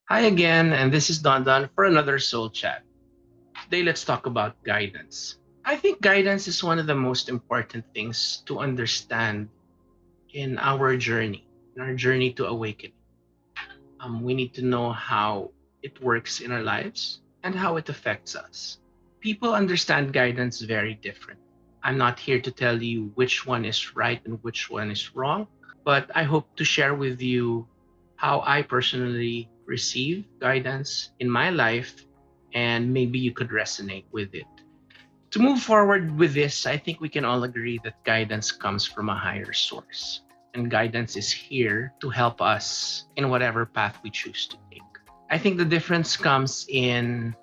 Hi again, and this is Don Don for another Soul Chat. Today, let's talk about guidance. I think guidance is one of the most important things to understand in our journey to awakening. We need to know how it works in our lives and how it affects us. People understand guidance very different. I'm not here to tell you which one is right and which one is wrong, but I hope to share with you how I personally receive guidance in my life, and maybe you could resonate with it. To move forward with this, I think we can all agree that guidance comes from a higher source, and guidance is here to help us in whatever path we choose to take. I think the difference comes in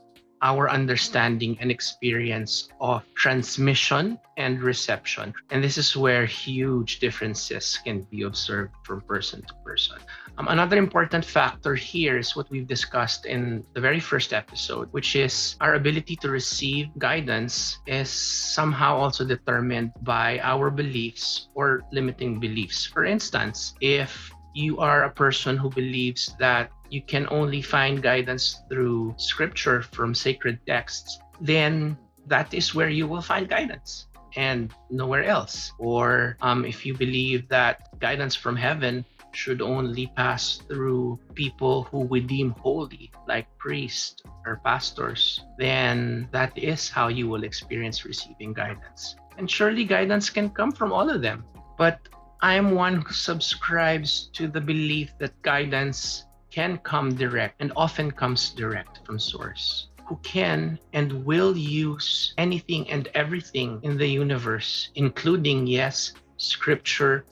our understanding and experience of transmission and reception. And this is where huge differences can be observed from person to person. Another important factor here is what we've discussed in the very first episode, which is our ability to receive guidance is somehow also determined by our beliefs or limiting beliefs. For instance, if you are a person who believes that you can only find guidance through scripture from sacred texts, then that is where you will find guidance and nowhere else. Or if you believe that guidance from heaven should only pass through people who we deem holy, like priests or pastors, then that is how you will experience receiving guidance. And surely guidance can come from all of them. But I am one who subscribes to the belief that guidance can come direct and often comes direct from source, who can and will use anything and everything in the universe, including, yes, scripture,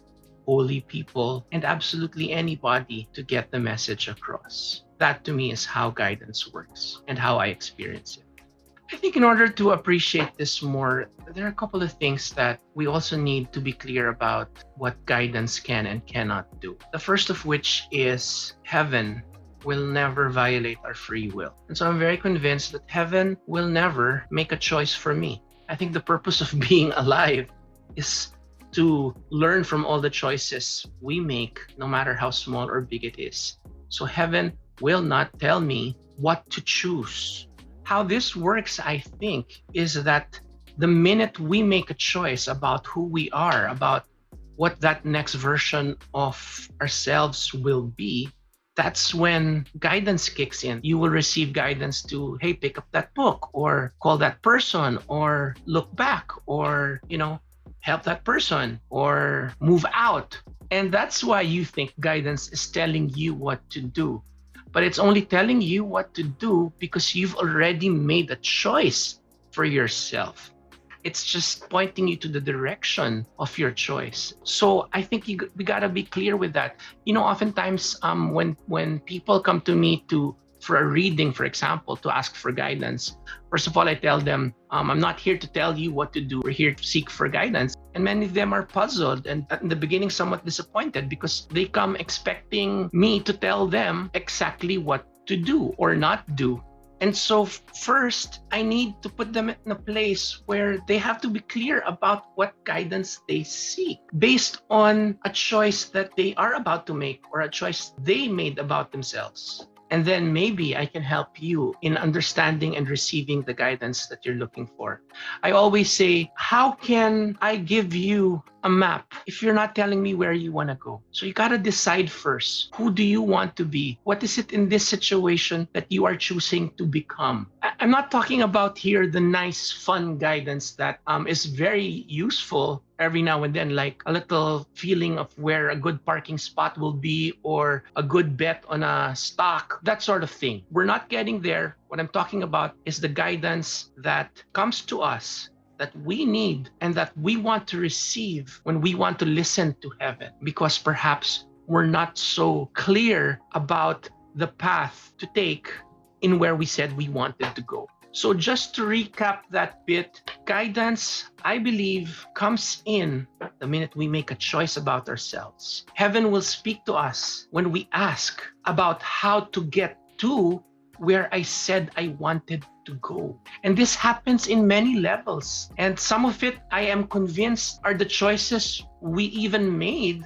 holy people, and absolutely anybody to get the message across. That to me is how guidance works and how I experience it. I think in order to appreciate this more, there are a couple of things that we also need to be clear about what guidance can and cannot do. The first of which is heaven will never violate our free will. And so I'm very convinced that heaven will never make a choice for me. I think the purpose of being alive is to learn from all the choices we make, no matter how small or big it is. So heaven will not tell me what to choose. How this works, I think, is that the minute we make a choice about who we are, about what that next version of ourselves will be, that's when guidance kicks in. You will receive guidance to, hey, pick up that book, or call that person, or look back, or, help that person, or move out. And that's why you think guidance is telling you what to do. But it's only telling you what to do because you've already made a choice for yourself. It's just pointing you to the direction of your choice. So I think we gotta be clear with that. Oftentimes when people come to me for a reading, for example, to ask for guidance, first of all, I tell them, I'm not here to tell you what to do. We're here to seek for guidance. And many of them are puzzled and in the beginning somewhat disappointed because they come expecting me to tell them exactly what to do or not do. And so first, I need to put them in a place where they have to be clear about what guidance they seek based on a choice that they are about to make or a choice they made about themselves. And then maybe I can help you in understanding and receiving the guidance that you're looking for. I always say, how can I give you a map if you're not telling me where you want to go? So you got to decide first, who do you want to be? What is it in this situation that you are choosing to become? I'm not talking about here the nice, fun guidance that is very useful every now and then, like a little feeling of where a good parking spot will be or a good bet on a stock, that sort of thing. We're not getting there. What I'm talking about is the guidance that comes to us that we need and that we want to receive when we want to listen to heaven, because perhaps we're not so clear about the path to take in where we said we wanted to go. So just to recap that bit, guidance, I believe, comes in the minute we make a choice about ourselves. Heaven will speak to us when we ask about how to get to where I said I wanted to go. And this happens in many levels. And some of it, I am convinced, are the choices we even made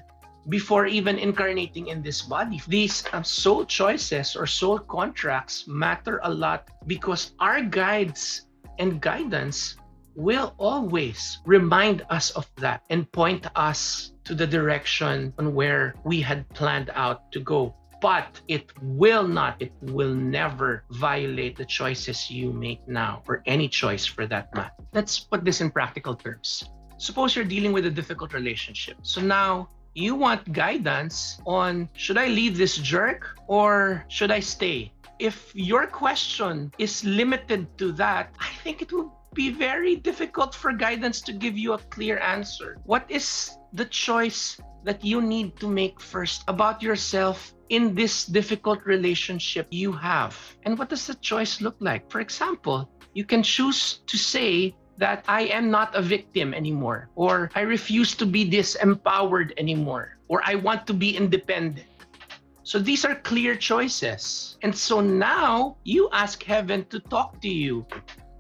before even incarnating in this body. These soul choices or soul contracts matter a lot because our guides and guidance will always remind us of that and point us to the direction on where we had planned out to go. But it will never violate the choices you make now, or any choice for that matter. Let's put this in practical terms. Suppose you're dealing with a difficult relationship. So now you want guidance on, should I leave this jerk or should I stay? If your question is limited to that, I think it will be very difficult for guidance to give you a clear answer. What is the choice that you need to make first about yourself in this difficult relationship you have? And what does the choice look like? For example, you can choose to say that I am not a victim anymore, or I refuse to be disempowered anymore, or I want to be independent. So these are clear choices. And so now you ask heaven to talk to you.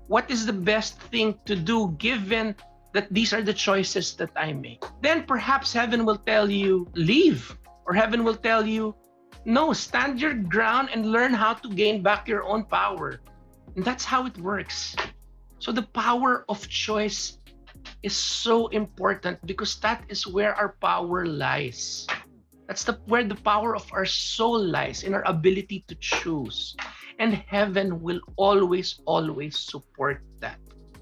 What is the best thing to do given that these are the choices that I make? Then perhaps heaven will tell you, leave. Or heaven will tell you, no, stand your ground and learn how to gain back your own power. And that's how it works. So the power of choice is so important because that is where our power lies. That's where the power of our soul lies, in our ability to choose. And heaven will always, always support that.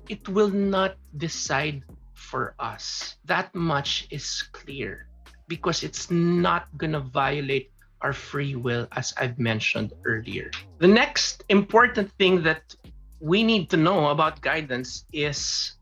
It will not decide for us. That much is clear because it's not going to violate our free will, as I've mentioned earlier. The next important thing that we need to know about guidance is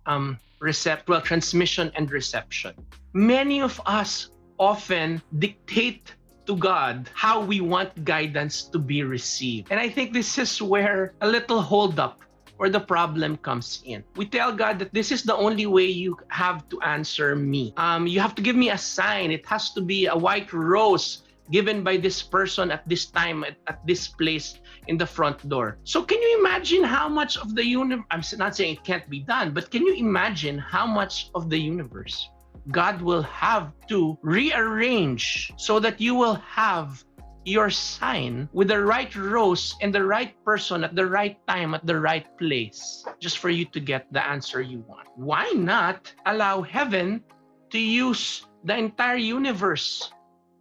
transmission and reception. Many of us often dictate to God how we want guidance to be received. And I think this is where a little holdup or the problem comes in. We tell God that this is the only way you have to answer me. You have to give me a sign. It has to be a white rose given by this person at this time, at this place in the front door. So can you imagine how much of the universe, I'm not saying it can't be done, but can you imagine how much of the universe God will have to rearrange so that you will have your sign with the right rose and the right person at the right time at the right place, just for you to get the answer you want? Why not allow heaven to use the entire universe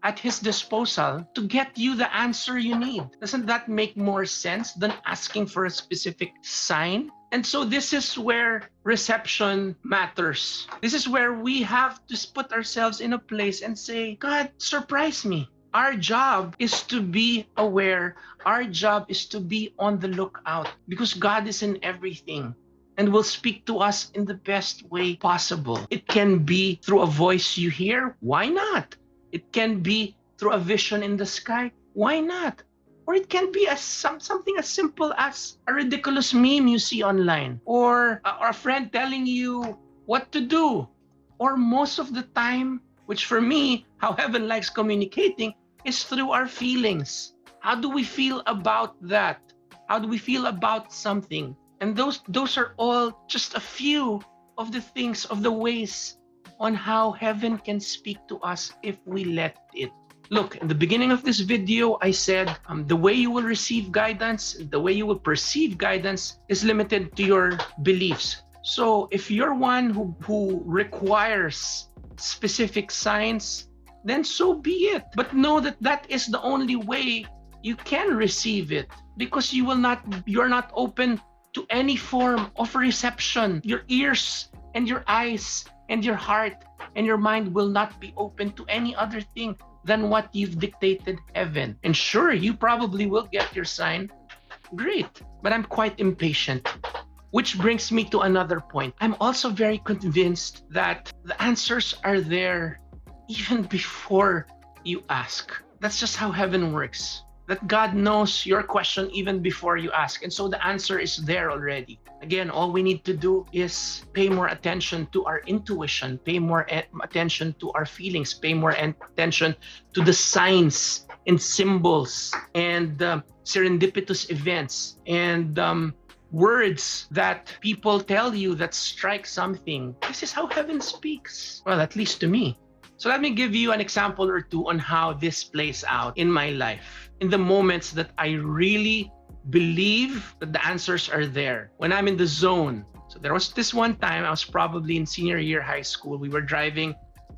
at his disposal to get you the answer you need? Doesn't that make more sense than asking for a specific sign? And so this is where reception matters. This is where we have to put ourselves in a place and say, God, surprise me. Our job is to be aware. Our job is to be on the lookout because God is in everything and will speak to us in the best way possible. It can be through a voice you hear. Why not? It can be through a vision in the sky. Why not? Or it can be something as simple as a ridiculous meme you see online, or a friend telling you what to do. Or most of the time, which for me, how heaven likes communicating, is through our feelings. How do we feel about that? How do we feel about something? And those are all just a few of the things, of the ways on how heaven can speak to us if we let it. Look, in the beginning of this video, I said the way you will receive guidance, the way you will perceive guidance is limited to your beliefs. So if you're one who requires specific signs, then so be it. But know that that is the only way you can receive it, because you're not open to any form of reception. Your ears and your eyes and your heart and your mind will not be open to any other thing than what you've dictated heaven. And sure, you probably will get your sign. Great. But I'm quite impatient. Which brings me to another point. I'm also very convinced that the answers are there even before you ask. That's just how heaven works. That God knows your question even before you ask. And so the answer is there already. Again, all we need to do is pay more attention to our intuition, pay more attention to our feelings, pay more attention to the signs and symbols and serendipitous events and words that people tell you that strike something. This is how heaven speaks. Well, at least to me. So let me give you an example or two on how this plays out in my life. In the moments that I really believe that the answers are there, when I'm in the zone. So there was this one time I was probably in senior year high school. We were driving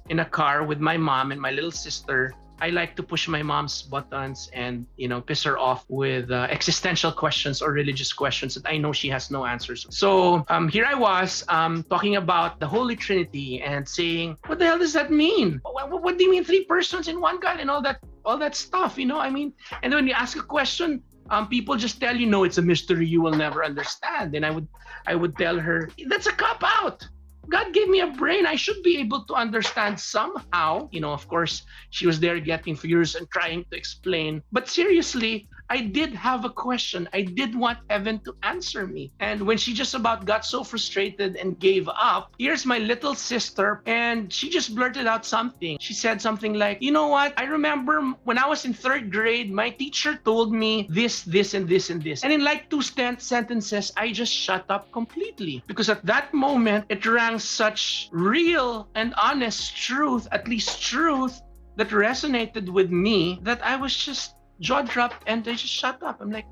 in a car with my mom and my little sister. I like to push my mom's buttons and, piss her off with existential questions or religious questions that I know she has no answers. So here I was talking about the Holy Trinity and saying, what the hell does that mean? What do you mean 3 persons in one God and all that stuff? I mean, and then when you ask a question, people just tell you, no, it's a mystery you will never understand. And I would tell her, that's a cop out. God gave me a brain. I should be able to understand somehow. Of course, she was there getting furious and trying to explain. But seriously, I did have a question. I did want heaven to answer me. And when she just about got so frustrated and gave up, here's my little sister, and she just blurted out something. She said something like, you know what? I remember when I was in 3rd grade, my teacher told me this, and this, and this. And in like 2 sentences, I just shut up completely. Because at that moment, it rang such real and honest truth, at least truth, that resonated with me, that I was just jaw dropped and I just shut up. I'm like,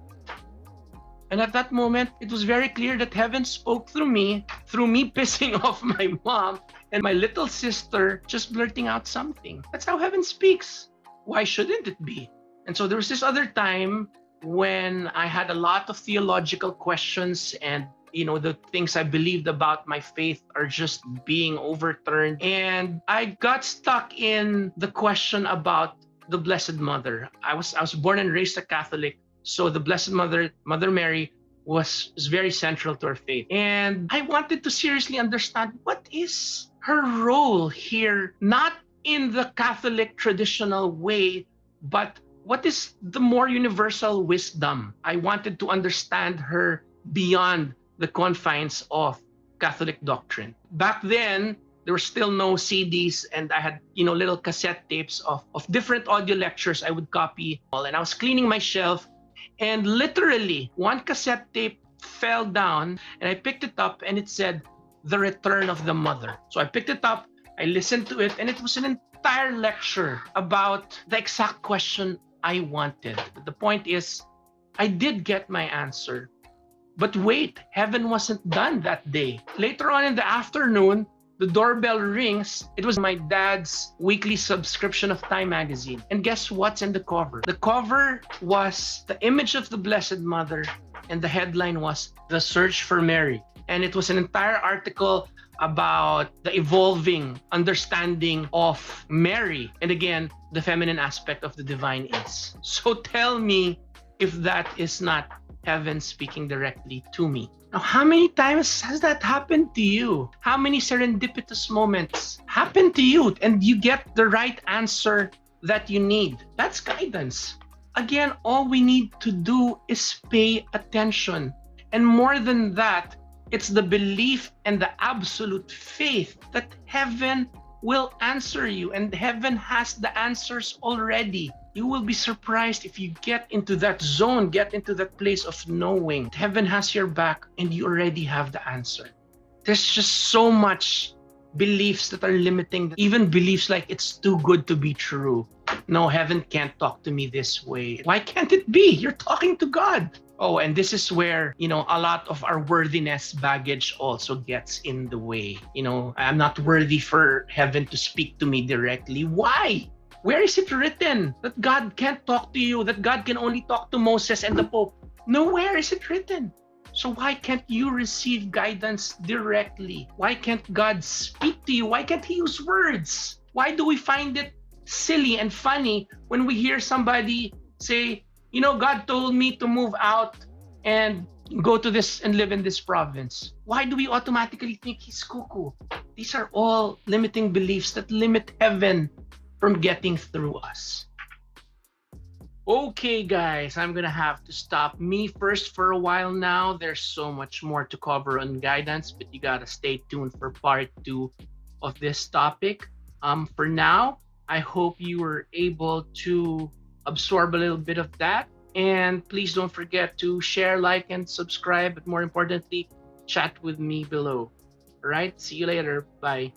and at that moment, it was very clear that heaven spoke through me pissing off my mom and my little sister just blurting out something. That's how heaven speaks. Why shouldn't it be? And so there was this other time when I had a lot of theological questions and the things I believed about my faith are just being overturned. And I got stuck in the question about the Blessed Mother. I was born and raised a Catholic, so the Blessed Mother, Mother Mary, was very central to our faith. And I wanted to seriously understand what is her role here, not in the Catholic traditional way, but what is the more universal wisdom? I wanted to understand her beyond the confines of Catholic doctrine. Back then, there were still no CDs, and I had, little cassette tapes of different audio lectures I would copy. And I was cleaning my shelf, and literally one cassette tape fell down, and I picked it up, and it said, The Return of the Mother. So I picked it up, I listened to it, and it was an entire lecture about the exact question I wanted. But the point is, I did get my answer. But wait, heaven wasn't done that day. Later on in the afternoon, the doorbell rings. It was my dad's weekly subscription of Time magazine. And guess what's in the cover? The cover was the image of the Blessed Mother, and the headline was The Search for Mary. And it was an entire article about the evolving understanding of Mary, and again, the feminine aspect of the divine is. So tell me if that is not heaven speaking directly to me. Now, how many times has that happened to you? How many serendipitous moments happen to you and you get the right answer that you need? That's guidance. Again, all we need to do is pay attention. And more than that, it's the belief and the absolute faith that heaven will answer you, and heaven has the answers already. You will be surprised if you get into that zone, get into that place of knowing heaven has your back and you already have the answer. There's just so much beliefs that are limiting, even beliefs like it's too good to be true. No, heaven can't talk to me this way. Why can't it be? You're talking to God. Oh, and this is where, a lot of our worthiness baggage also gets in the way. I'm not worthy for heaven to speak to me directly. Why? Where is it written that God can't talk to you, that God can only talk to Moses and the Pope? Nowhere is it written. So why can't you receive guidance directly? Why can't God speak to you? Why can't he use words? Why do we find it silly and funny when we hear somebody say, God told me to move out and go to this and live in this province? Why do we automatically think he's cuckoo? These are all limiting beliefs that limit heaven from getting through us. Okay, guys, I'm gonna have to stop me first for a while now. There's so much more to cover on guidance, but you gotta stay tuned for part 2 of this topic. For now, I hope you were able to absorb a little bit of that. And please don't forget to share, like, and subscribe. But more importantly, chat with me below. All right, see you later. Bye.